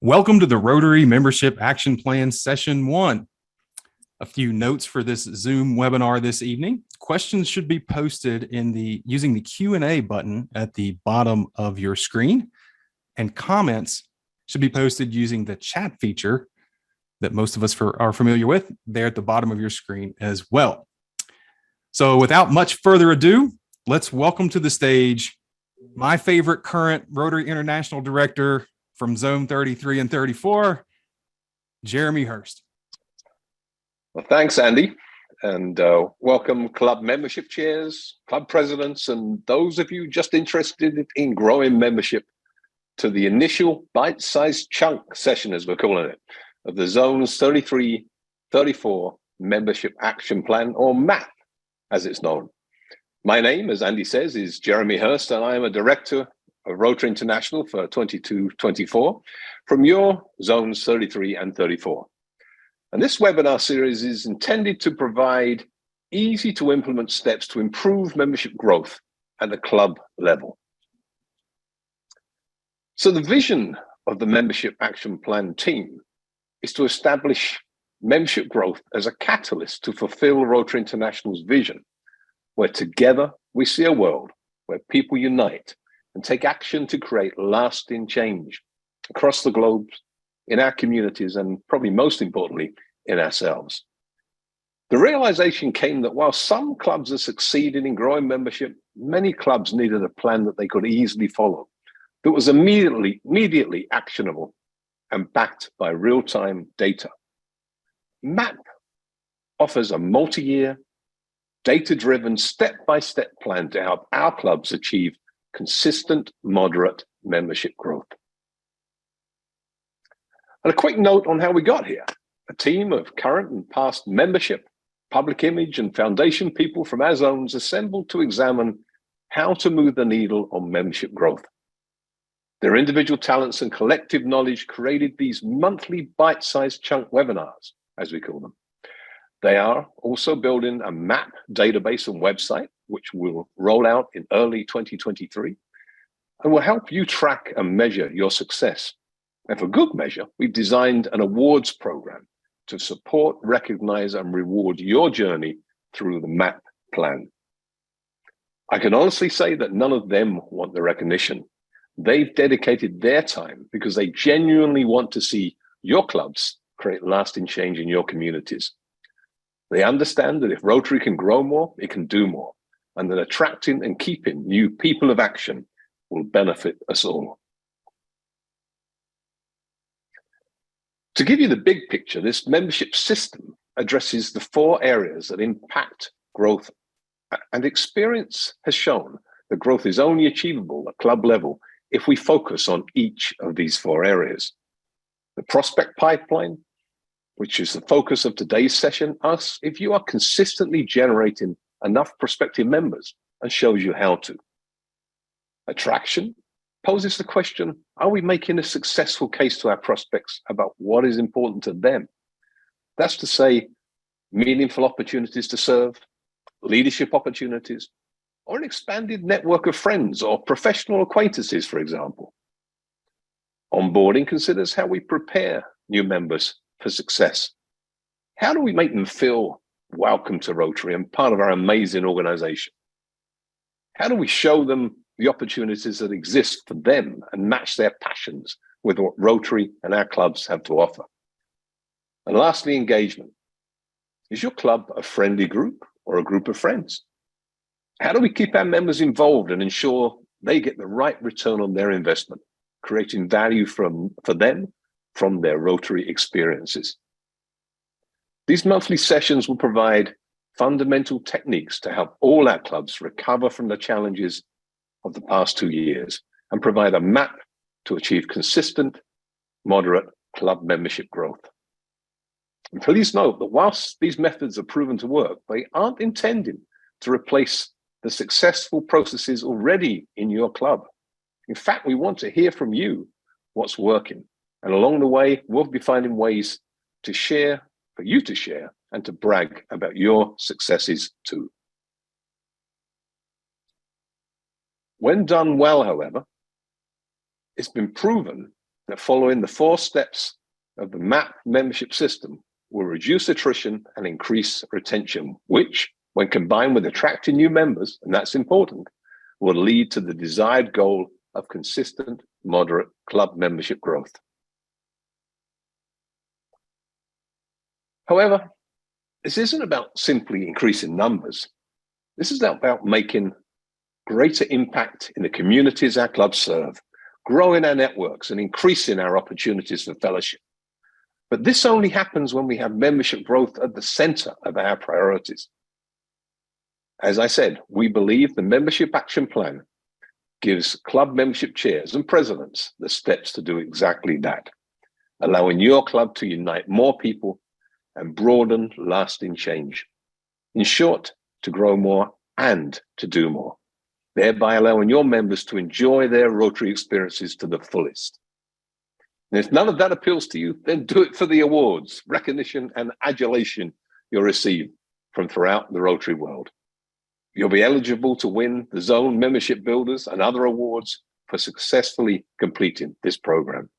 Welcome to the Rotary Membership Action Plan Session 1. A few notes for this Zoom webinar this evening. Questions should be posted using the Q&A button at the bottom of your screen, and comments should be posted using the chat feature that most of us are familiar with there at the bottom of your screen as well. So without much further ado, let's welcome to the stage my favorite current Rotary International Director from Zone 33 and 34, Jeremy Hurst. Well, thanks, Andy, and welcome club membership chairs, club presidents, and those of you just interested in growing membership to the initial bite-sized chunk session, as we're calling it, of the Zones 33, 34 Membership Action Plan, or MAP, as it's known. My name, as Andy says, is Jeremy Hurst, and I am a director of Rotary International for 22-24 from your Zones 33 and 34. And this webinar series is intended to provide easy to implement steps to improve membership growth at the club level. So the vision of the Membership Action Plan team is to establish membership growth as a catalyst to fulfill Rotary International's vision, where together we see a world where people unite and take action to create lasting change across the globe, in our communities, and probably most importantly, in ourselves. The realization came that while some clubs have succeeded in growing membership, many clubs needed a plan that they could easily follow, that was immediately actionable and backed by real-time data. MAP offers a multi-year, data-driven, step-by-step plan to help our clubs achieve consistent, moderate membership growth. And a quick note on how we got here. A team of current and past membership, public image, and foundation people from our zones assembled to examine how to move the needle on membership growth. Their individual talents and collective knowledge created these monthly bite-sized chunk webinars, as we call them. They are also building a MAP database and website, which will roll out in early 2023, and will help you track and measure your success. And for good measure, we've designed an awards program to support, recognize, and reward your journey through the MAP plan. I can honestly say that none of them want the recognition. They've dedicated their time because they genuinely want to see your clubs create lasting change in your communities. They understand that if Rotary can grow more, it can do more, and that attracting and keeping new people of action will benefit us all. To give you the big picture, this membership system addresses the 4 areas that impact growth, and experience has shown that growth is only achievable at club level if we focus on each of these 4 areas. The prospect pipeline, which is the focus of today's session, asks if you are consistently generating enough prospective members and shows you how to. Attraction poses the question, are we making a successful case to our prospects about what is important to them? That's to say, meaningful opportunities to serve, leadership opportunities, or an expanded network of friends or professional acquaintances, for example. Onboarding considers how we prepare new members for success. How do we make them feel welcome to Rotary and part of our amazing organization? How do we show them the opportunities that exist for them and match their passions with what Rotary and our clubs have to offer? And lastly, engagement. Is your club a friendly group or a group of friends? How do we keep our members involved and ensure they get the right return on their investment, creating value for them from their Rotary experiences? These monthly sessions will provide fundamental techniques to help all our clubs recover from the challenges of the past 2 years and provide a map to achieve consistent, moderate club membership growth. And please note that whilst these methods are proven to work, they aren't intended to replace the successful processes already in your club. In fact, we want to hear from you what's working. And along the way, we'll be finding ways to share, for you to share, and to brag about your successes too. When done well, however, it's been proven that following the 4 steps of the MAP membership system will reduce attrition and increase retention, which, when combined with attracting new members, and that's important, will lead to the desired goal of consistent, moderate club membership growth. However, this isn't about simply increasing numbers. This is about making greater impact in the communities our clubs serve, growing our networks and increasing our opportunities for fellowship. But this only happens when we have membership growth at the center of our priorities. As I said, we believe the Membership Action Plan gives club membership chairs and presidents the steps to do exactly that, allowing your club to unite more people and broaden lasting change. In short, to grow more and to do more, thereby allowing your members to enjoy their Rotary experiences to the fullest. And if none of that appeals to you, then do it for the awards, recognition, and adulation you'll receive from throughout the Rotary world. You'll be eligible to win the Zone Membership Builders and other awards for successfully completing this program.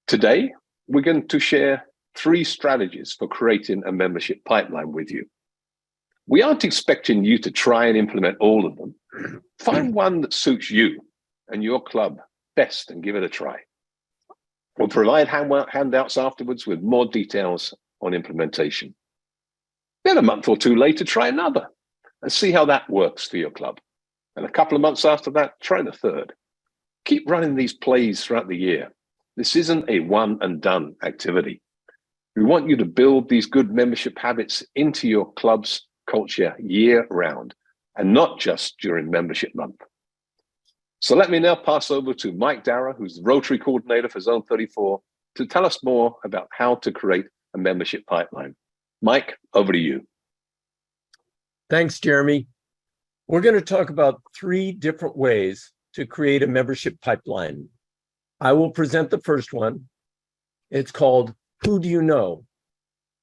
Today, we're going to share 3 strategies for creating a membership pipeline with you. We aren't expecting you to try and implement all of them. Find one that suits you and your club best and give it a try. We'll provide handouts afterwards with more details on implementation. Then a month or 2 later, try another and see how that works for your club. And a couple of months after that, try the 3rd. Keep running these plays throughout the year. This isn't a one and done activity. We want you to build these good membership habits into your club's culture year round and not just during membership month. So let me now pass over to Mike Darragh, who's the Rotary Coordinator for Zone 34, to tell us more about how to create a membership pipeline. Mike, over to you. Thanks, Jeremy. We're going to talk about 3 different ways to create a membership pipeline. I will present the first one. It's called Who Do You Know?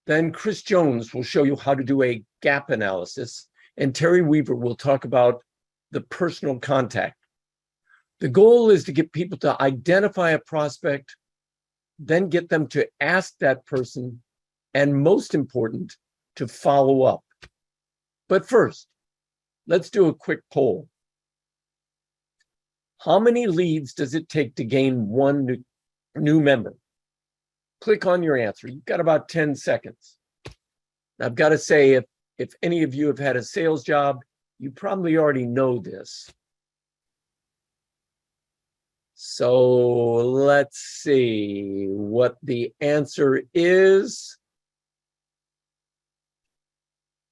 Then Chris Jones will show you how to do a gap analysis, and Terry Weaver will talk about the personal contact. The goal is to get people to identify a prospect, then get them to ask that person, and most important, to follow up. But first, let's do a quick poll. How many leads does it take to gain 1 new member? Click on your answer. You've got about 10 seconds. I've got to say, if any of you have had a sales job, you probably already know this. So let's see what the answer is.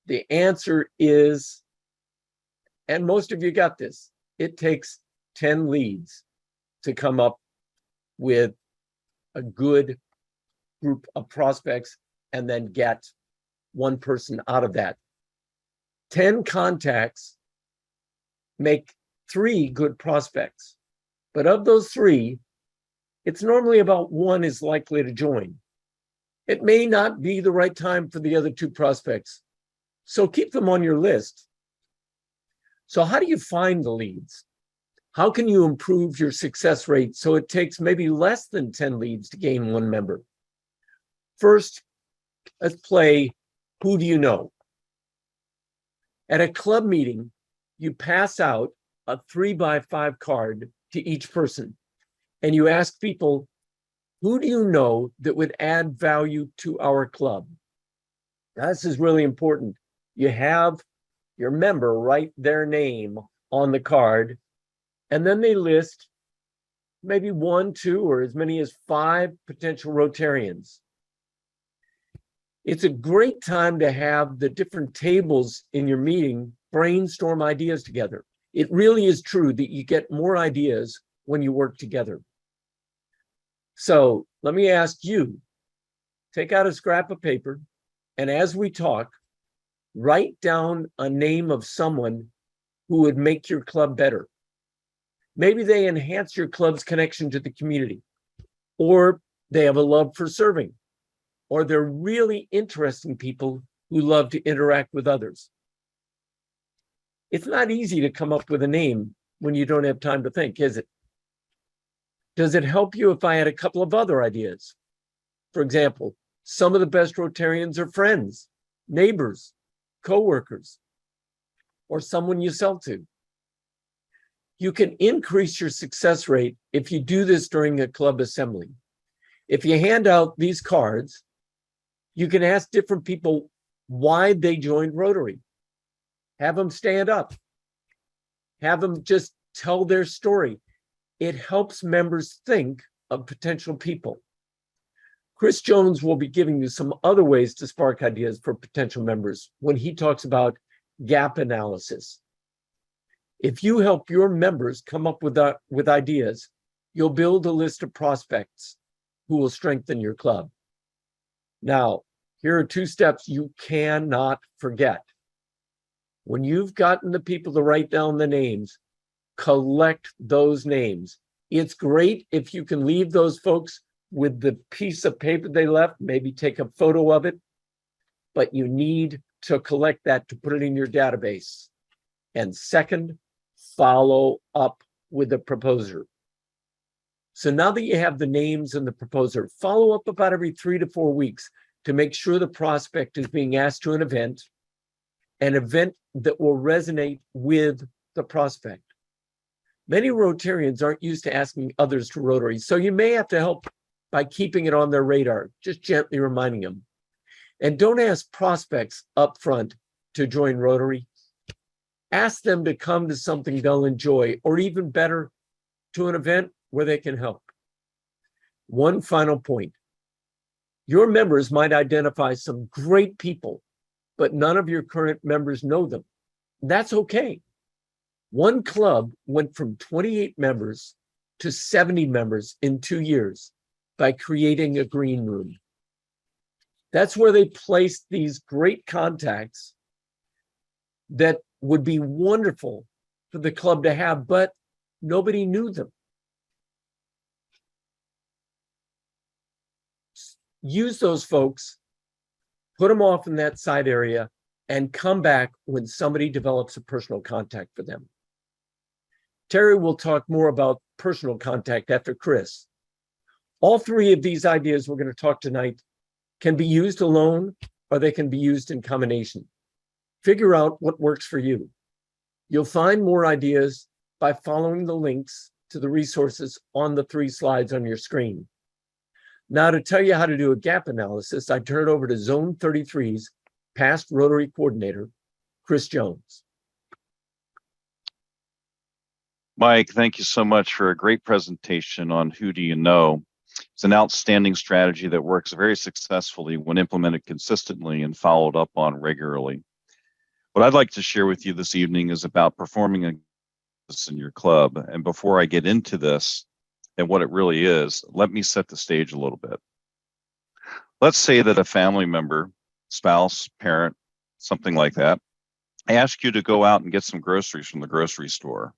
The answer is, and most of you got this, it takes 10 leads to come up with a good group of prospects and then get 1 person out of that. 10 contacts make 3 good prospects. But of those 3, it's normally about 1 is likely to join. It may not be the right time for the other 2 prospects, so keep them on your list. So how do you find the leads? How can you improve your success rate so it takes maybe less than 10 leads to gain 1 member? First, let's play Who Do You Know? At a club meeting, you pass out a 3x5 card to each person, and you ask people, who do you know that would add value to our club? This is really important. You have your member write their name on the card, and then they list maybe 1, 2, or as many as 5 potential Rotarians. It's a great time to have the different tables in your meeting brainstorm ideas together. It really is true that you get more ideas when you work together. So let me ask you, take out a scrap of paper, and as we talk, write down a name of someone who would make your club better. Maybe they enhance your club's connection to the community, or they have a love for serving, or they're really interesting people who love to interact with others. It's not easy to come up with a name when you don't have time to think, is it? Does it help you if I add a couple of other ideas? For example, some of the best Rotarians are friends, neighbors, coworkers, or someone you sell to. You can increase your success rate if you do this during a club assembly. If you hand out these cards, you can ask different people why they joined Rotary. Have them stand up. Have them just tell their story. It helps members think of potential people. Chris Jones will be giving you some other ways to spark ideas for potential members when he talks about gap analysis. If you help your members come up with ideas, you'll build a list of prospects who will strengthen your club. Now, here are 2 steps you cannot forget. When you've gotten the people to write down the names, collect those names. It's great if you can leave those folks with the piece of paper they left, maybe take a photo of it, but you need to collect that to put it in your database. And second, follow up with the proposer. So now that you have the names and the proposer, follow up about every 3 to 4 weeks to make sure the prospect is being asked to an event that will resonate with the prospect. Many Rotarians aren't used to asking others to Rotary, so you may have to help by keeping it on their radar, just gently reminding them. And don't ask prospects up front to join Rotary. Ask them to come to something they'll enjoy, or even better, to an event where they can help. One final point. Your members might identify some great people, but none of your current members know them. That's okay. One club went from 28 members to 70 members in 2 years by creating a green room. That's where they placed these great contacts that would be wonderful for the club to have, but nobody knew them. Use those folks, put them off in that side area, and come back when somebody develops a personal contact for them. Terry will talk more about personal contact after Chris. All 3 of these ideas we're going to talk tonight can be used alone, or they can be used in combination. Figure out what works for you. You'll find more ideas by following the links to the resources on the 3 slides on your screen. Now, to tell you how to do a gap analysis, I turn it over to Zone 33's past Rotary coordinator, Chris Jones. Mike, thank you so much for a great presentation on Who Do You Know. It's an outstanding strategy that works very successfully when implemented consistently and followed up on regularly. What I'd like to share with you this evening is about performing in your club. And before I get into this and what it really is, let me set the stage a little bit. Let's say that a family member, spouse, parent, something like that, asks you to go out and get some groceries from the grocery store.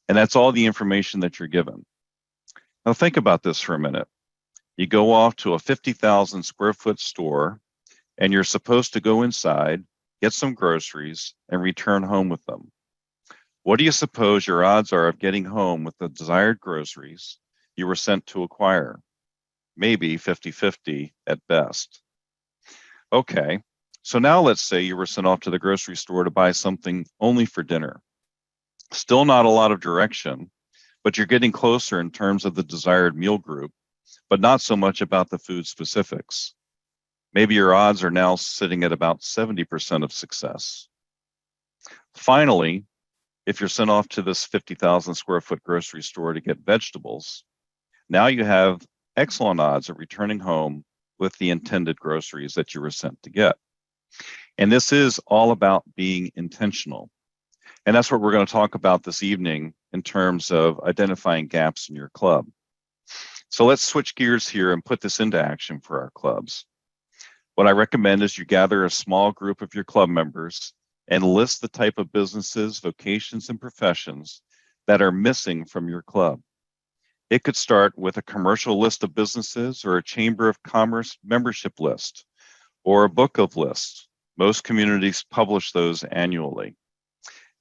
And that's all the information that you're given. Now think about this for a minute. You go off to a 50,000 square foot store and you're supposed to go inside, get some groceries, and return home with them. What do you suppose your odds are of getting home with the desired groceries you were sent to acquire? Maybe 50-50 at best. Okay, so now let's say you were sent off to the grocery store to buy something only for dinner. Still not a lot of direction, but you're getting closer in terms of the desired meal group, but not so much about the food specifics. Maybe your odds are now sitting at about 70% of success. Finally, if you're sent off to this 50,000 square foot grocery store to get vegetables, now you have excellent odds of returning home with the intended groceries that you were sent to get. And this is all about being intentional. And that's what we're going to talk about this evening in terms of identifying gaps in your club. So let's switch gears here and put this into action for our clubs. What I recommend is you gather a small group of your club members and list the type of businesses, vocations, and professions that are missing from your club. It could start with a commercial list of businesses or a Chamber of Commerce membership list or a book of lists. Most communities publish those annually.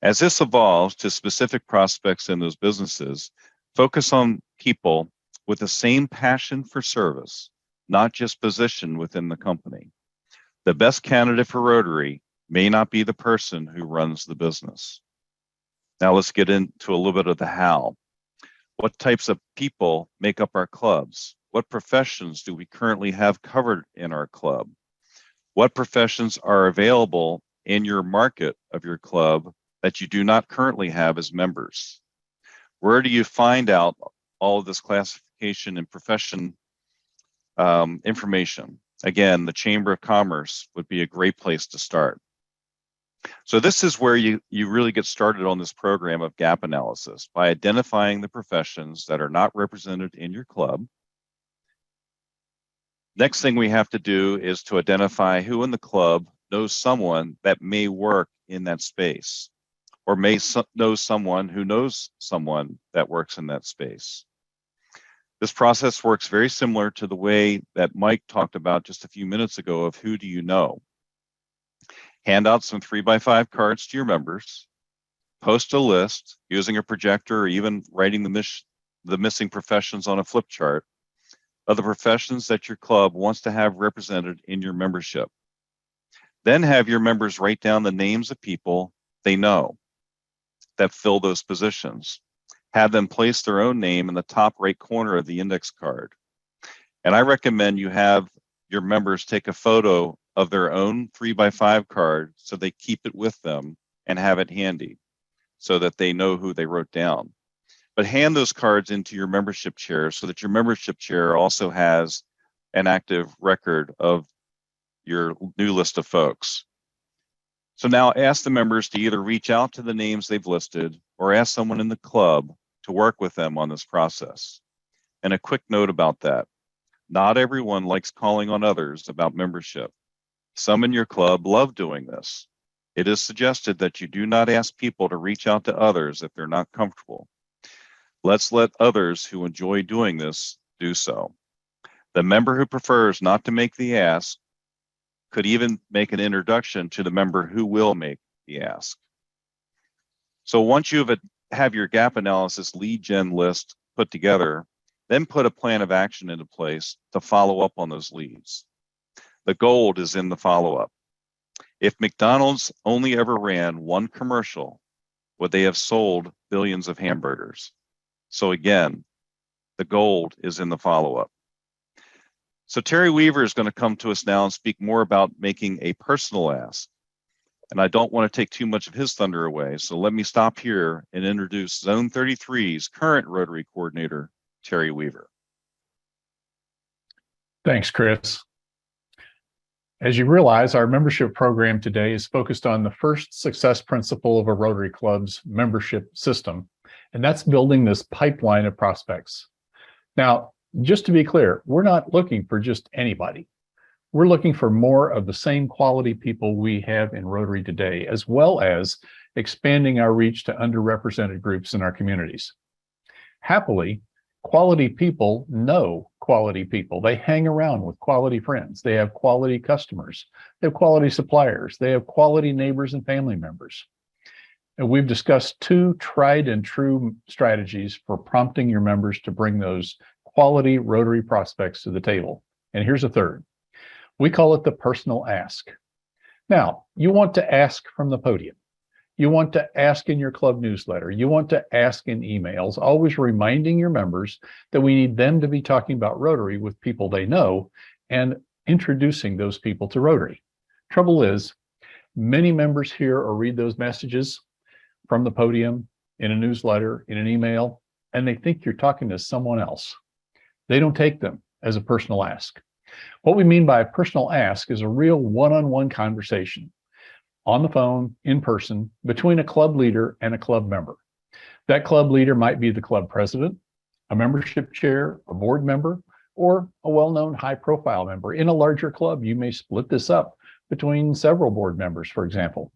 As this evolves to specific prospects in those businesses, focus on people with the same passion for service, not just position within the company. The best candidate for Rotary may not be the person who runs the business. Now let's get into a little bit of the how. What types of people make up our clubs? What professions do we currently have covered in our club? What professions are available in your market of your club that you do not currently have as members? Where do you find out all of this classification and profession information? Again, the Chamber of Commerce would be a great place to start. So this is where you really get started on this program of gap analysis by identifying the professions that are not represented in your club. Next thing we have to do is to identify who in the club knows someone that may work in that space, or may know someone who knows someone that works in that space. This process works very similar to the way that Mike talked about just a few minutes ago of who do you know. Hand out some 3x5 cards to your members, post a list using a projector or even writing the missing professions on a flip chart of the professions that your club wants to have represented in your membership. Then have your members write down the names of people they know that fill those positions. Have them place their own name in the top right corner of the index card. And I recommend you have your members take a photo of their own 3x5 card so they keep it with them and have it handy so that they know who they wrote down. But hand those cards into your membership chair so that your membership chair also has an active record of your new list of folks. So now ask the members to either reach out to the names they've listed or ask someone in the club to work with them on this process. And a quick note about that. Not everyone likes calling on others about membership. Some in your club love doing this. It is suggested that you do not ask people to reach out to others if they're not comfortable. Let's let others who enjoy doing this do so. The member who prefers not to make the ask could even make an introduction to the member who will make the ask. So once you have your gap analysis lead gen list put together, then put a plan of action into place to follow up on those leads. The gold is in the follow-up. If McDonald's only ever ran one commercial, would they have sold billions of hamburgers? So again, the gold is in the follow-up. So Terry Weaver is going to come to us now and speak more about making a personal ask. And I don't want to take too much of his thunder away. So let me stop here and introduce Zone 33's current Rotary coordinator, Terry Weaver. Thanks, Chris. As you realize, our membership program today is focused on the first success principle of a Rotary Club's membership system, and that's building this pipeline of prospects. Now, just to be clear, we're not looking for just anybody. We're looking for more of the same quality people we have in Rotary today, as well as expanding our reach to underrepresented groups in our communities. Happily, quality people know quality people. They hang around with quality friends. They have quality customers. They have quality suppliers. They have quality neighbors and family members. And we've discussed two tried and true strategies for prompting your members to bring those quality Rotary prospects to the table. And here's a third. We call it the personal ask. Now, you want to ask from the podium. You want to ask in your club newsletter. You want to ask in emails, always reminding your members that we need them to be talking about Rotary with people they know and introducing those people to Rotary. Trouble is, many members hear or read those messages from the podium, in a newsletter, in an email, and they think you're talking to someone else. They don't take them as a personal ask. What we mean by a personal ask is a real one-on-one conversation on the phone, in person, between a club leader and a club member. That club leader might be the club president, a membership chair, a board member, or a well-known high-profile member. In a larger club, you may split this up between several board members, for example.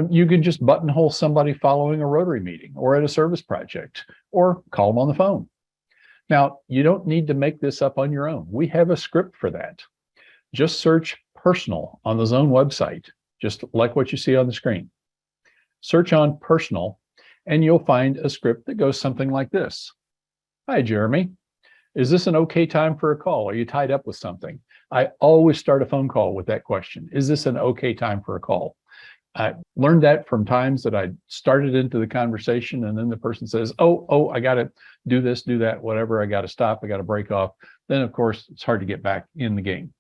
You can just buttonhole somebody following a Rotary meeting or at a service project, or call them on the phone. Now, you don't need to make this up on your own. We have a script for that. Just search personal on the Zone website, just like what you see on the screen. Search on personal, and you'll find a script that goes something like this. Hi, Jeremy. Is this an okay time for a call? Are you tied up with something? I always start a phone call with that question. Is this an okay time for a call? I learned that from times that I started into the conversation and then the person says, oh, I got to do this, do that, whatever. I got to stop. I got to break off. Then, of course, it's hard to get back in the game.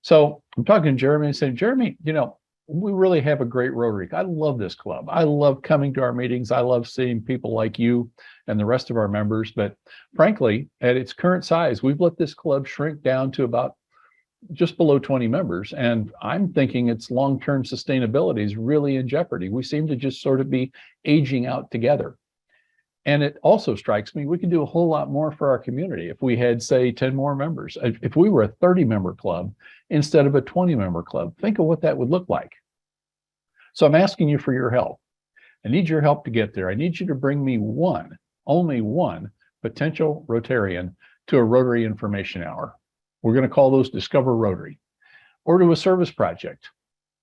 So I'm talking to Jeremy and saying, Jeremy, we really have a great Rotary. I love this club. I love coming to our meetings. I love seeing people like you and the rest of our members. But frankly, at its current size, we've let this club shrink down to about just below 20 members. And I'm thinking its long-term sustainability is really in jeopardy. We seem to just sort of be aging out together. And it also strikes me, we could do a whole lot more for our community if we had, say, 10 more members. If we were a 30-member club instead of a 20-member club, think of what that would look like. So I'm asking you for your help. I need your help to get there. I need you to bring me only one potential Rotarian to a Rotary Information Hour. We're going to call those Discover Rotary, or to a service project,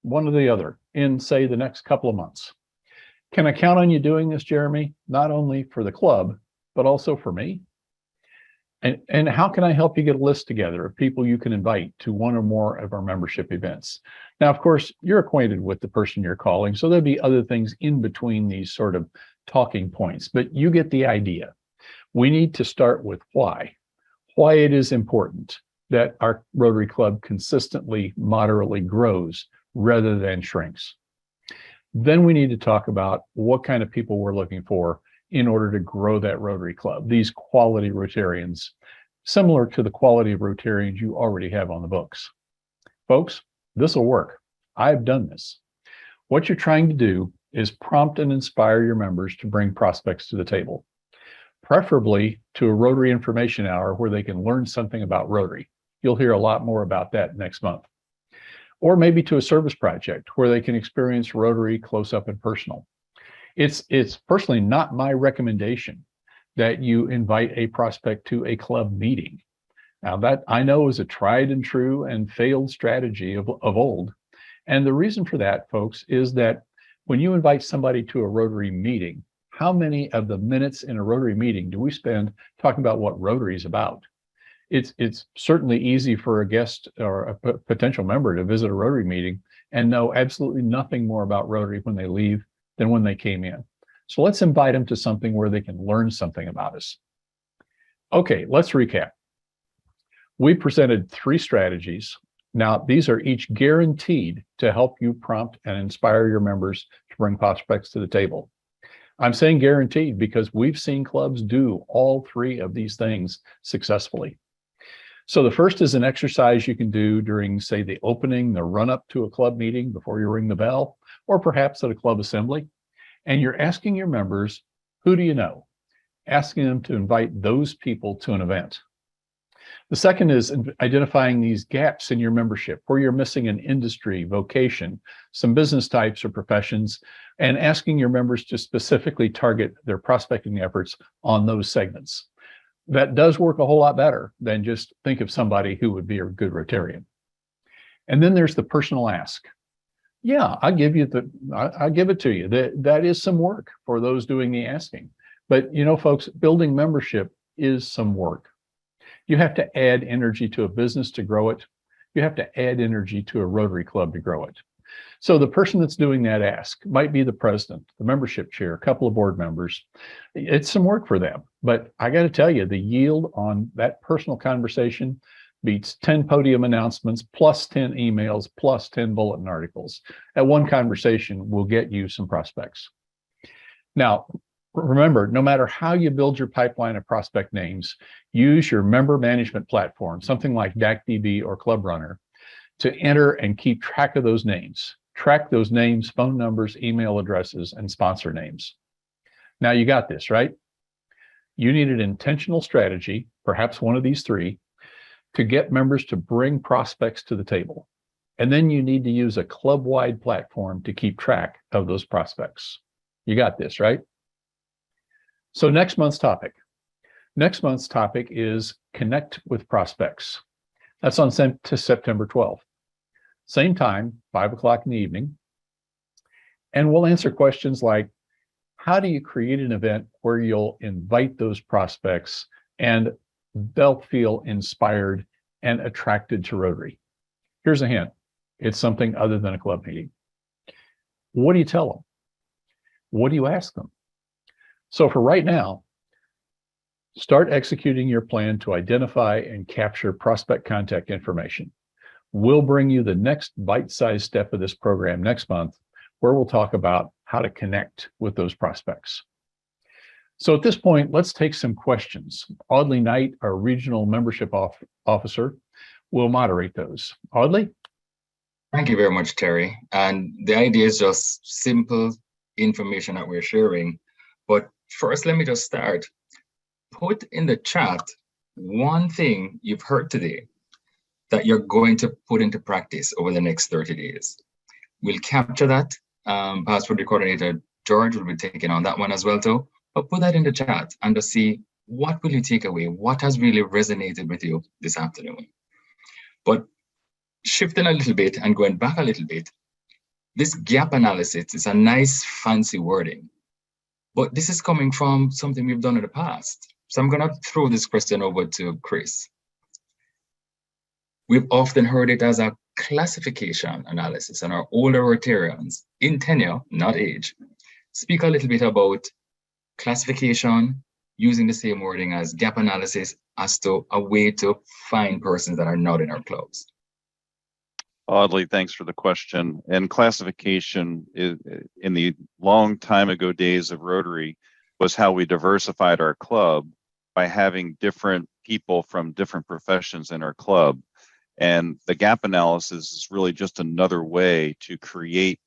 one or the other, in, say, the next couple of months. Can I count on you doing this, Jeremy? Not only for the club, but also for me? And how can I help you get a list together of people you can invite to one or more of our membership events? Now, of course, you're acquainted with the person you're calling, so there'll be other things in between these sort of talking points, but you get the idea. We need to start with why it is important that our Rotary Club consistently, moderately grows rather than shrinks. Then we need to talk about what kind of people we're looking for in order to grow that Rotary Club, these quality Rotarians, similar to the quality of Rotarians you already have on the books. Folks, this will work. I've done this. What you're trying to do is prompt and inspire your members to bring prospects to the table, preferably to a Rotary Information Hour where they can learn something about Rotary. You'll hear a lot more about that next month. Or maybe to a service project where they can experience Rotary close up and personal. It's personally not my recommendation that you invite a prospect to a club meeting. Now that I know is a tried and true and failed strategy of old. And the reason for that, folks, is that when you invite somebody to a Rotary meeting, how many of the minutes in a Rotary meeting do we spend talking about what Rotary is about? It's certainly easy for a guest or a potential member to visit a Rotary meeting and know absolutely nothing more about Rotary when they leave than when they came in. So let's invite them to something where they can learn something about us. Okay, let's recap. We presented 3 strategies. Now, these are each guaranteed to help you prompt and inspire your members to bring prospects to the table. I'm saying guaranteed because we've seen clubs do all 3 of these things successfully. So the first is an exercise you can do during, say, the opening, the run up to a club meeting before you ring the bell, or perhaps at a club assembly. And you're asking your members, who do you know? Asking them to invite those people to an event. The second is identifying these gaps in your membership where you're missing an industry, vocation, some business types or professions, and asking your members to specifically target their prospecting efforts on those segments. That does work a whole lot better than just think of somebody who would be a good Rotarian. And then there's the personal ask. Yeah, I give it to you. That is some work for those doing the asking. But folks, building membership is some work. You have to add energy to a business to grow it. You have to add energy to a Rotary Club to grow it. So the person that's doing that ask might be the president, the membership chair, a couple of board members. It's some work for them. But I got to tell you, the yield on that personal conversation beats 10 podium announcements, plus 10 emails, plus 10 bulletin articles. That one conversation will get you some prospects. Now, remember, no matter how you build your pipeline of prospect names, use your member management platform, something like DACDB or Club Runner, to enter and keep track of those names. Track those names, phone numbers, email addresses, and sponsor names. Now you got this, right? You need an intentional strategy, perhaps one of these 3, to get members to bring prospects to the table. And then you need to use a club-wide platform to keep track of those prospects. You got this, right? So next month's topic. Next month's topic is Connect with Prospects. That's on September 12th. Same time, 5 o'clock in the evening. And we'll answer questions like, how do you create an event where you'll invite those prospects and they'll feel inspired and attracted to Rotary. Here's a hint. It's something other than a club meeting. What do you tell them? What do you ask them? So for right now, start executing your plan to identify and capture prospect contact information. We'll bring you the next bite-sized step of this program next month, where we'll talk about how to connect with those prospects. So at this point, let's take some questions. Audley Knight, our regional membership officer, will moderate those. Audley? Thank you very much, Terry. And the idea is just simple information that we're sharing. But first, let me just start. Put in the chat one thing you've heard today that you're going to put into practice over the next 30 days. We'll capture that. Password coordinator George will be taking on that one as well too. But put that in the chat and just see what will you take away? What has really resonated with you this afternoon? But shifting a little bit and going back a little bit, this gap analysis is a nice fancy wording, but this is coming from something we've done in the past. So I'm going to throw this question over to Chris. We've often heard it as a classification analysis, and our older Rotarians in tenure, not age, speak a little bit about classification using the same wording as gap analysis as to a way to find persons that are not in our clubs. Audley, thanks for the question. And classification in the long time ago days of Rotary was how we diversified our club by having different people from different professions in our club. And the gap analysis is really just another way to create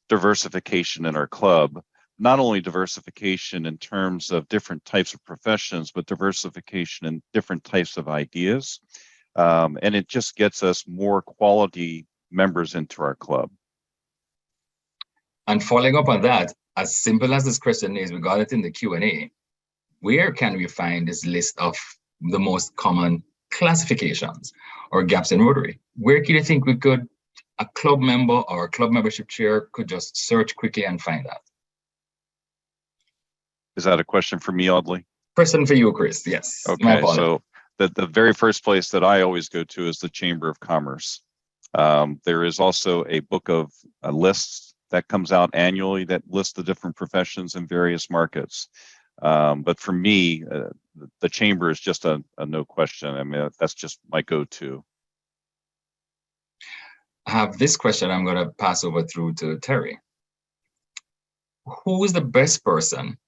diversification in our club. Not only diversification in terms of different types of professions, but diversification in different types of ideas. And it just gets us more quality members into our club. And following up on that, as simple as this question is, we got it in the Q&A. Where can we find this list of the most common classifications or gaps in Rotary? Where do you think a club member or a club membership chair could just search quickly and find that? Is that a question for me, Audley? Question for you, Chris, yes. Okay, so the very first place that I always go to is the Chamber of Commerce. There is also a book of lists that comes out annually that lists the different professions in various markets. But for me, the Chamber is just a no question. I mean, that's just my go-to. I have this question I'm going to pass over through to Terry. Who is the best person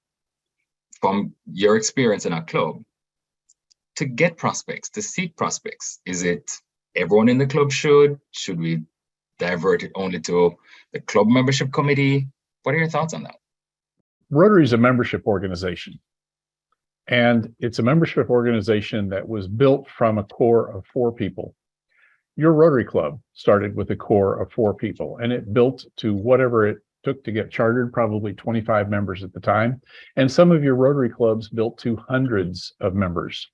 from your experience in our club to get prospects, to seek prospects? Is it everyone in the club should we divert it only to the club membership committee? What are your thoughts on that? Rotary is a membership organization, and it's a membership organization that was built from a core of 4 people. Your Rotary Club started with a core of 4 people, and it built to whatever it took to get chartered, probably 25 members at the time. And some of your Rotary clubs built to hundreds of members.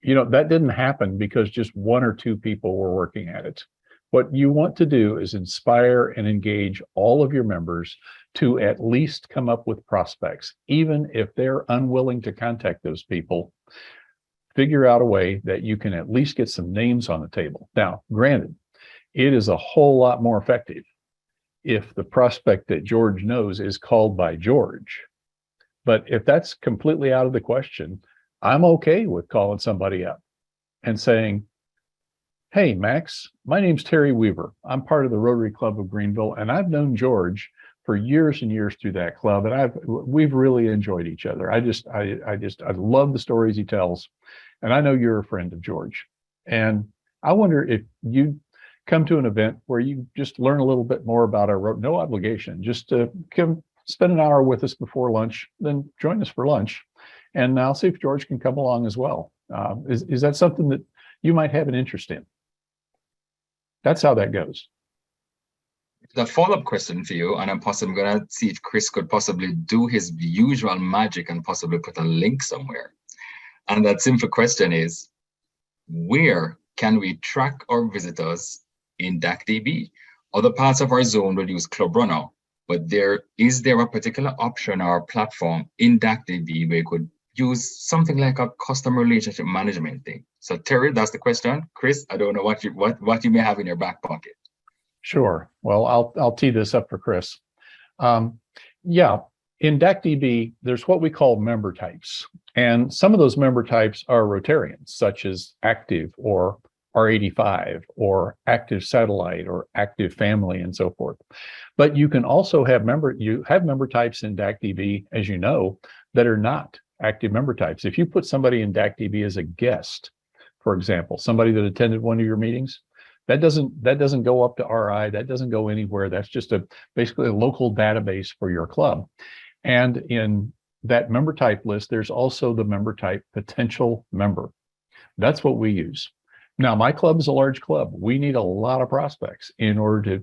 You know, that didn't happen because just 1 or 2 people were working at it. What you want to do is inspire and engage all of your members to at least come up with prospects, even if they're unwilling to contact those people. Figure out a way that you can at least get some names on the table. Now, granted, it is a whole lot more effective if the prospect that George knows is called by George. But if that's completely out of the question, I'm okay with calling somebody up and saying, hey, Max, my name's Terry Weaver. I'm part of the Rotary Club of Greenville, and I've known George for years and years through that club, and we've really enjoyed each other. I love the stories he tells, and I know you're a friend of George. And I wonder if you come to an event where you just learn a little bit more about our no obligation, just to come spend an hour with us before lunch, then join us for lunch. And I'll see if George can come along as well. Is that something that you might have an interest in? That's how that goes. The follow-up question for you, and I'm going to see if Chris could possibly do his usual magic and possibly put a link somewhere. And that simple question is, where can we track our visitors in DACDB? Other parts of our zone will use Club Runner, but is there a particular option or platform in DACDB where you could use something like a customer relationship management thing. So Terry, that's the question. Chris, I don't know what you may have in your back pocket. Sure. Well, I'll tee this up for Chris. Yeah, in DACDB, there's what we call member types. And some of those member types are Rotarians, such as active or R85 or active satellite or active family and so forth. But you can also have member types in DACDB, as you know, that are not active member types. If you put somebody in DACDB as a guest, for example, somebody that attended one of your meetings, that doesn't go up to RI, that doesn't go anywhere. That's just basically a local database for your club. And in that member type list, there's also the member type potential member. That's what we use. Now, my club is a large club. We need a lot of prospects in order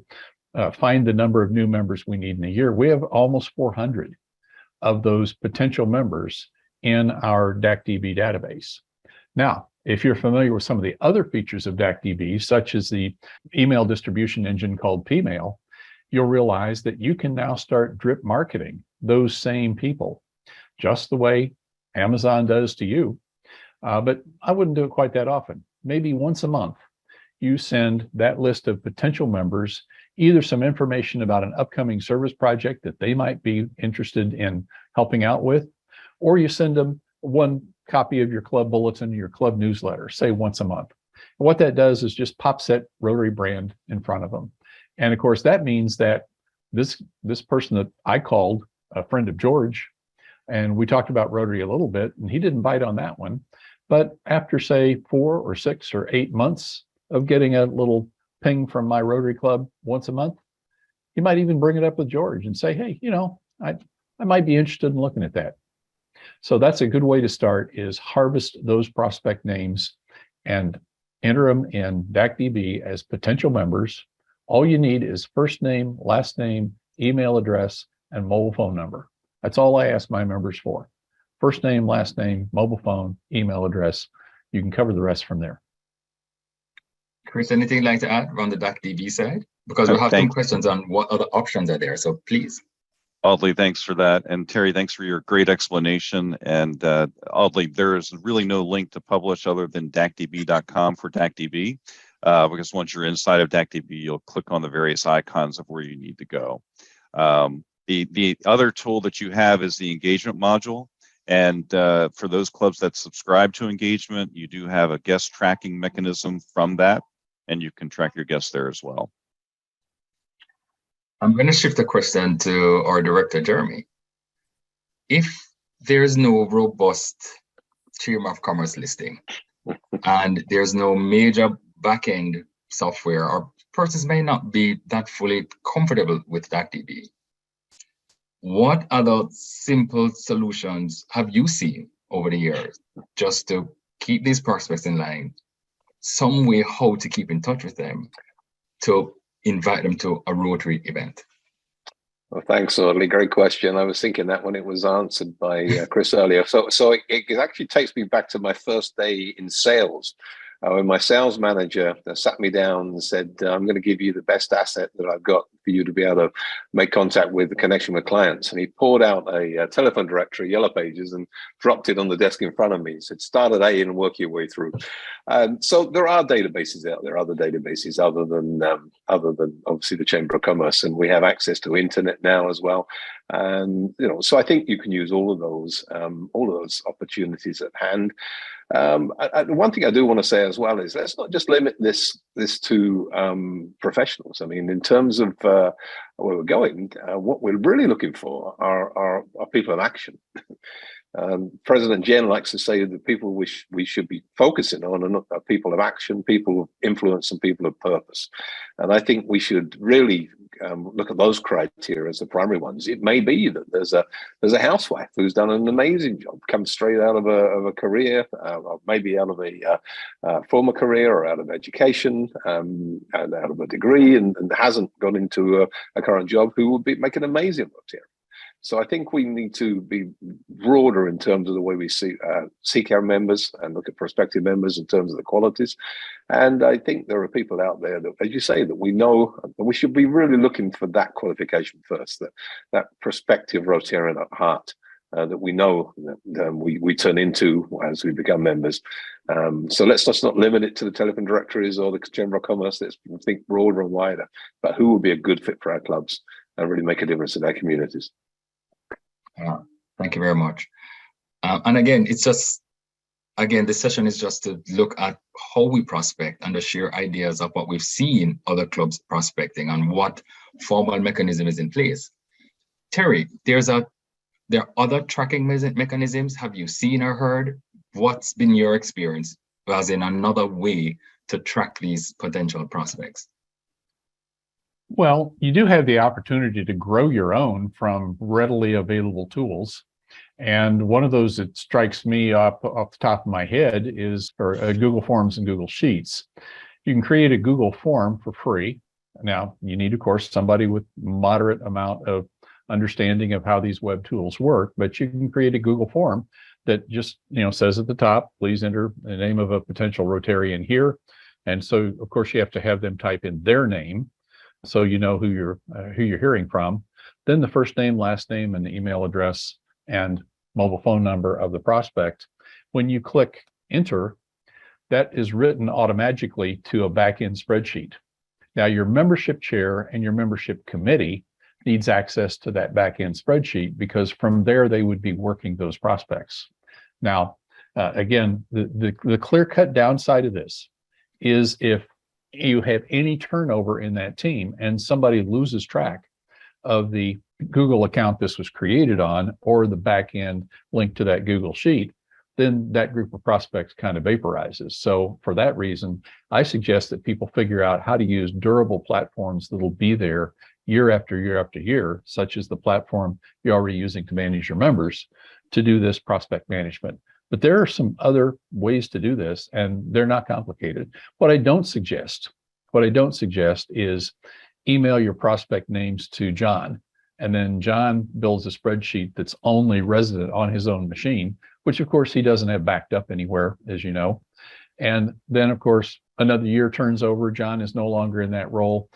to find the number of new members we need in a year. We have almost 400 of those potential members in our DACDB database. Now, if you're familiar with some of the other features of DACDB, such as the email distribution engine called Pmail, you'll realize that you can now start drip marketing those same people, just the way Amazon does to you. But I wouldn't do it quite that often. Maybe once a month, you send that list of potential members either some information about an upcoming service project that they might be interested in helping out with, or you send them one copy of your club bulletin, your club newsletter, say once a month. And what that does is just pops that Rotary brand in front of them. And of course, that means that this person that I called a friend of George, and we talked about Rotary a little bit, and he didn't bite on that one. But after, say, 4 or 6 or 8 months of getting a little ping from my Rotary Club once a month, he might even bring it up with George and say, hey, I might be interested in looking at that. So that's a good way to start, is harvest those prospect names and enter them in DACDB as potential members. All you need is first name, last name, email address, and mobile phone number. That's all I ask my members for. First name, last name, mobile phone, email address. You can cover the rest from there. Chris, anything you'd like to add on the DACDB side? Because we have some questions on what other options are there. So please. Audley, thanks for that. And Terry, thanks for your great explanation. And Audley, there is really no link to publish other than DACDB.com for DACDB. Because once you're inside of DACDB, you'll click on the various icons of where you need to go. The other tool that you have is the engagement module. And for those clubs that subscribe to engagement, you do have a guest tracking mechanism from that, and you can track your guests there as well. I'm going to shift the question to our director, Jeremy. If there's no robust Chamber of Commerce listing and there's no major backend software, or persons may not be that fully comfortable with DACDB, what other simple solutions have you seen over the years just to keep these prospects in line? Some way how to keep in touch with them to invite them to a Rotary event? Well, thanks, Audley. Great question. I was thinking that when it was answered by Chris earlier. So it actually takes me back to my first day in sales. When my sales manager sat me down and said, I'm going to give you the best asset that I've got for you to be able to make contact with, the connection with clients. And he poured out a telephone directory, Yellow Pages, and dropped it on the desk in front of me. He said, start at A and work your way through. So there are databases out there, other databases other than obviously the Chamber of Commerce. And we have access to internet now as well. And, so I think you can use all of those opportunities at hand. One thing I do want to say as well is let's not just limit this to professionals. I mean, in terms of where we're going, what we're really looking for are people of action. President Jen likes to say that the people we should be focusing on are people of action, people of influence, and people of purpose. And I think we should really look at those criteria as the primary ones. It may be that there's a housewife who's done an amazing job, come straight out of a career, or maybe out of a former career or out of education, and out of a degree, and hasn't gone into a current job, who would make an amazing Rotarian. So I think we need to be broader in terms of the way we seek our members and look at prospective members in terms of the qualities. And I think there are people out there that, as you say, that we know that we should be really looking for that qualification first, that prospective Rotarian at heart. that we know that we turn into as we become members. So let's just not limit it to the telephone directories or the Chamber of Commerce. Let's think broader and wider about who would be a good fit for our clubs and really make a difference in our communities. Thank you very much. And again, it's just, again, this session is just to look at how we prospect and to share ideas of what we've seen other clubs prospecting and what formal mechanism is in place. Terry, there are other tracking mechanisms. Have you seen or heard? What's been your experience as in another way to track these potential prospects? Well, you do have the opportunity to grow your own from readily available tools. And one of those that strikes me off the top of my head is Google Forms and Google Sheets. You can create a Google form for free. Now, you need, of course, somebody with moderate amount of understanding of how these web tools work, but you can create a Google form that just, says at the top, please enter the name of a potential Rotarian here. And so, of course, you have to have them type in their name so you know who you're hearing from. Then the first name, last name, and the email address and mobile phone number of the prospect. When you click enter, that is written automatically to a back-end spreadsheet. Now, your membership chair and your membership committee needs access to that back-end spreadsheet because from there they would be working those prospects. Now, again, the clear-cut downside of this is if you have any turnover in that team and somebody loses track of the Google account this was created on or the back-end link to that Google sheet, then that group of prospects kind of vaporizes. So for that reason, I suggest that people figure out how to use durable platforms that'll be there year after year after year, such as the platform you're already using to manage your members, to do this prospect management. But there are some other ways to do this, and they're not complicated. What I don't suggest is email your prospect names to John, and then John builds a spreadsheet that's only resident on his own machine, which of course he doesn't have backed up anywhere, as you know. And then of course, another year turns over, John is no longer in that role.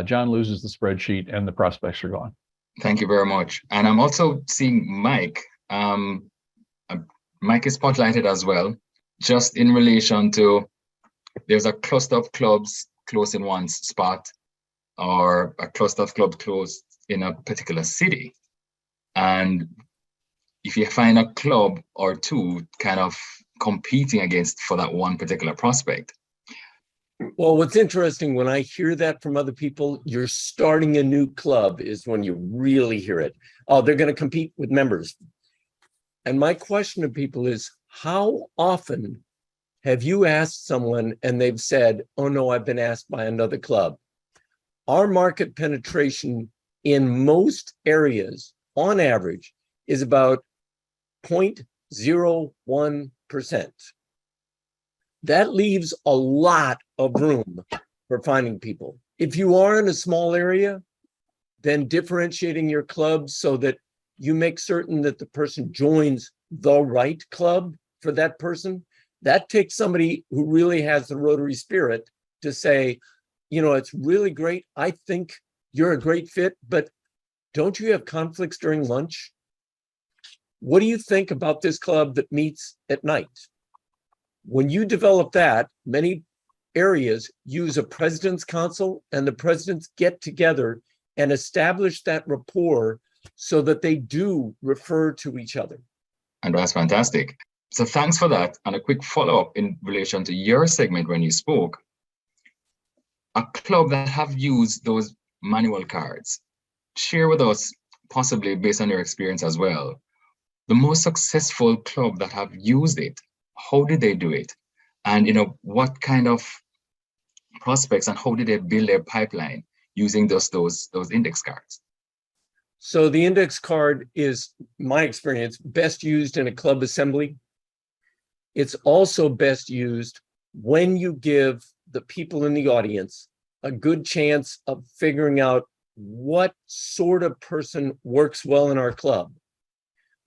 John loses the spreadsheet and the prospects are gone. Thank you very much. And I'm also seeing Mike. Mike is spotlighted as well, just in relation to there's a cluster of clubs close in one spot or a cluster of clubs close in a particular city. And if you find a club or two kind of competing against for that one particular prospect. Well, what's interesting when I hear that from other people, you're starting a new club is when you really hear it. Oh, they're going to compete with members. And my question to people is, how often have you asked someone and they've said, oh no, I've been asked by another club? Our market penetration in most areas, on average, is about 0.01%. That leaves a lot of room for finding people. If you are in a small area, then differentiating your club so that you make certain that the person joins the right club for that person, that takes somebody who really has the Rotary spirit to say, it's really great. I think you're a great fit, but don't you have conflicts during lunch? What do you think about this club that meets at night? When you develop that, many areas use a president's council and the presidents get together and establish that rapport so that they do refer to each other. And that's fantastic. So thanks for that. And a quick follow-up in relation to your segment when you spoke. A club that have used those manual cards, share with us, possibly based on your experience as well, the most successful club that have used it. How did they do it? And what kind of prospects and how did they build their pipeline using those index cards? So the index card is, my experience, best used in a club assembly. It's also best used when you give the people in the audience a good chance of figuring out what sort of person works well in our club.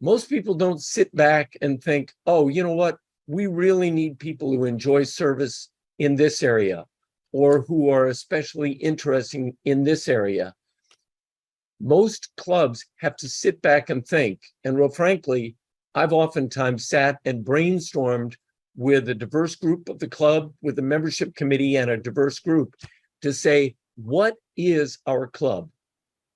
Most people don't sit back and think, oh, you know what? We really need people who enjoy service in this area or who are especially interesting in this area. Most clubs have to sit back and think. And real frankly, I've oftentimes sat and brainstormed with a diverse group of the club, with the membership committee and a diverse group to say, what is our club?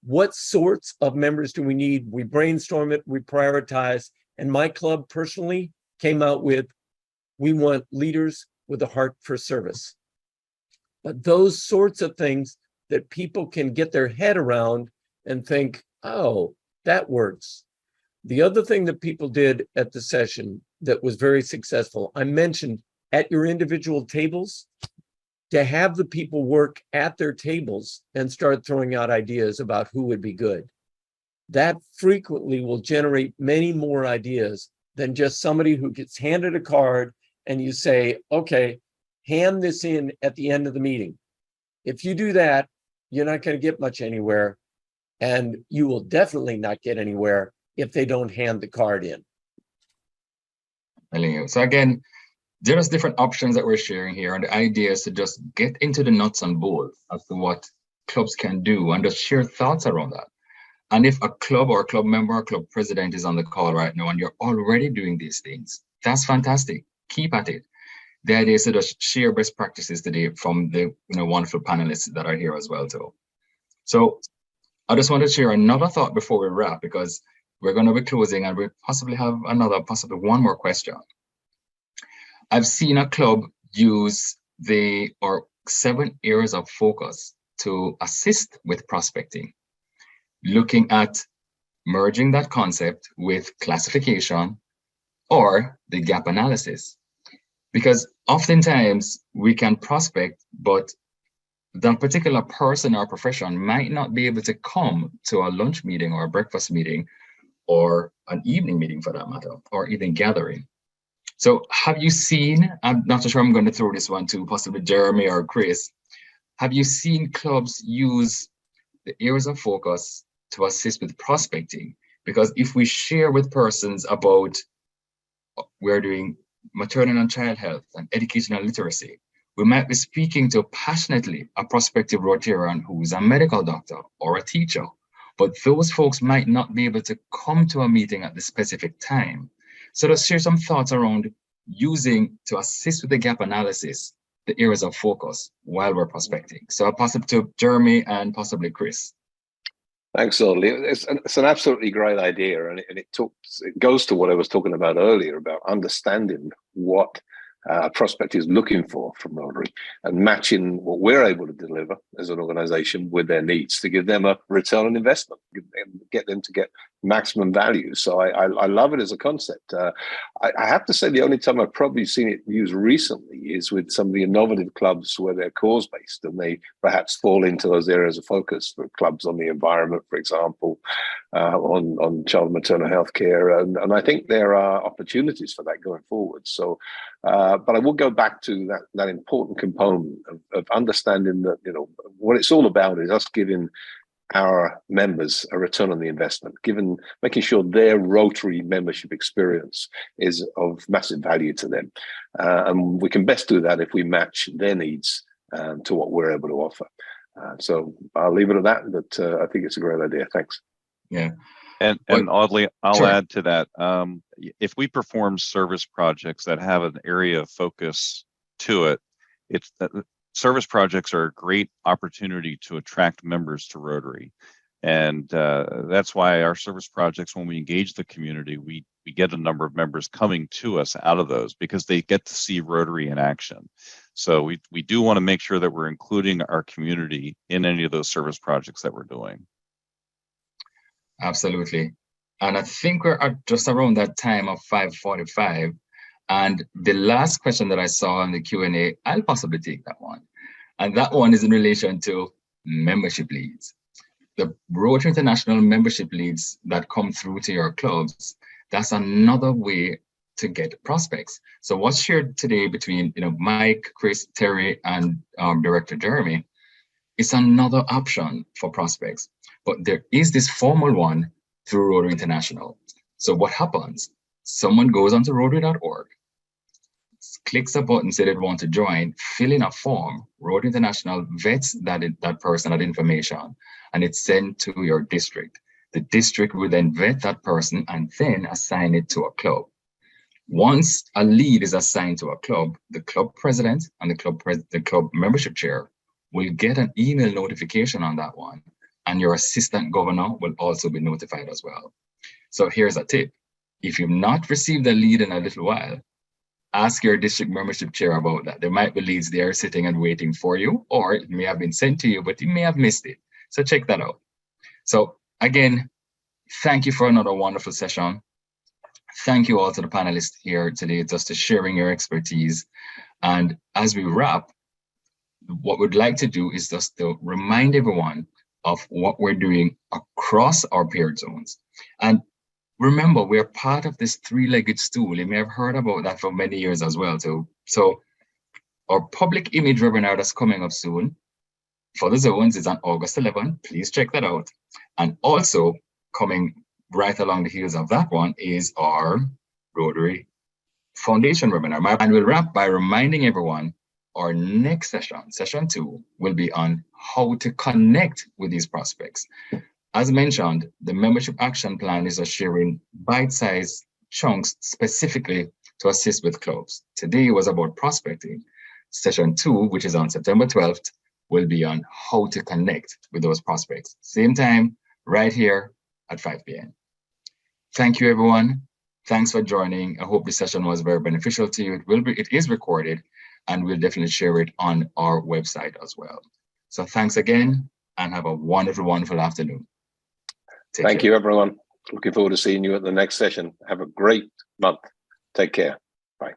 What sorts of members do we need? We brainstorm it, we prioritize. And my club personally came out with, we want leaders with a heart for service. But those sorts of things that people can get their head around and think, oh, that works. The other thing that people did at the session that was very successful, I mentioned at your individual tables, to have the people work at their tables and start throwing out ideas about who would be good. That frequently will generate many more ideas than just somebody who gets handed a card and you say, okay, hand this in at the end of the meeting. If you do that, you're not going to get much anywhere, and you will definitely not get anywhere if they don't hand the card in. So again, there's different options that we're sharing here, and the idea is to just get into the nuts and bolts as to what clubs can do and just share thoughts around that. And if a club or a club member or club president is on the call right now and you're already doing these things, that's fantastic. Keep at it. The idea is to just share best practices today from the wonderful panelists that are here as well too. So I just want to share another thought before we wrap, because we're going to be closing and we possibly have possibly one more question. I've seen a club use 7 areas of focus to assist with prospecting, looking at merging that concept with classification or the gap analysis. Because oftentimes we can prospect, but that particular person or profession might not be able to come to a lunch meeting or a breakfast meeting or an evening meeting for that matter, or even gathering. So have you seen, I'm not sure I'm going to throw this one to possibly Jeremy or Chris, have you seen clubs use the areas of focus to assist with prospecting? Because if we share with persons about we're doing maternal and child health and educational literacy, we might be speaking to passionately a prospective Rotarian who's a medical doctor or a teacher, but those folks might not be able to come to a meeting at the specific time. So let's share some thoughts around using to assist with the gap analysis, the areas of focus while we're prospecting. So I'll pass it to Jeremy and possibly Chris. Thanks, Audley. It's an absolutely great idea, and it goes to what I was talking about earlier about understanding what a prospect is looking for from Rotary and matching what we're able to deliver as an organization with their needs to give them a return on investment, get them to get maximum value. So I love it as a concept. I have to say the only time I've probably seen it used recently is with some of the innovative clubs where they're cause-based and they perhaps fall into those areas of focus for clubs on the environment, for example, on child and maternal health care. And I think there are opportunities for that going forward. So, but I will go back to that important component of understanding that, what it's all about is us giving our members a return on the investment, making sure their Rotary membership experience is of massive value to them. And we can best do that if we match their needs to what we're able to offer. So I'll leave it at that, but I think it's a great idea. Thanks. Yeah. And oddly, I'll Sure. add to that. If we perform service projects that have an area of focus to it, service projects are a great opportunity to attract members to Rotary. And that's why our service projects, when we engage the community, we get a number of members coming to us out of those because they get to see Rotary in action. So we do want to make sure that we're including our community in any of those service projects that we're doing. Absolutely. And I think we're at just around that time of 5:45. And the last question that I saw in the Q&A, I'll possibly take that one. And that one is in relation to membership leads. The Rotary International membership leads that come through to your clubs, that's another way to get prospects. So what's shared today between Mike, Chris, Terry, and Director Jeremy is another option for prospects. But there is this formal one through Rotary International. So what happens? Someone goes onto Rotary.org, clicks a button, say they want to join, fill in a form. Rotary International vets that person, that information, and it's sent to your district. The district will then vet that person and then assign it to a club. Once a lead is assigned to a club, the club president and the club membership chair will get an email notification on that one, and your assistant governor will also be notified as well. So here's a tip. If you've not received a lead in a little while, ask your district membership chair about that. There might be leads there sitting and waiting for you, or it may have been sent to you, but you may have missed it. So check that out. So again, thank you for another wonderful session. Thank you all to the panelists here today, just to sharing your expertise. And as we wrap, what we'd like to do is just to remind everyone of what we're doing across our peer zones. And remember, we're part of this three-legged stool. You may have heard about that for many years as well, too. So our public image webinar that's coming up soon for the zones is on August 11. Please check that out. And also coming right along the heels of that one is our Rotary Foundation webinar. And we'll wrap by reminding everyone our next session, session 2, will be on how to connect with these prospects. As mentioned, the membership action plan is sharing bite-sized chunks specifically to assist with clubs. Today was about prospecting. Session 2, which is on September 12th, will be on how to connect with those prospects. Same time, right here at 5 p.m. Thank you, everyone. Thanks for joining. I hope this session was very beneficial to you. It is recorded, and we'll definitely share it on our website as well. So thanks again, and have a wonderful, wonderful afternoon. Thank you, everyone. Looking forward to seeing you at the next session. Have a great month. Take care. Bye.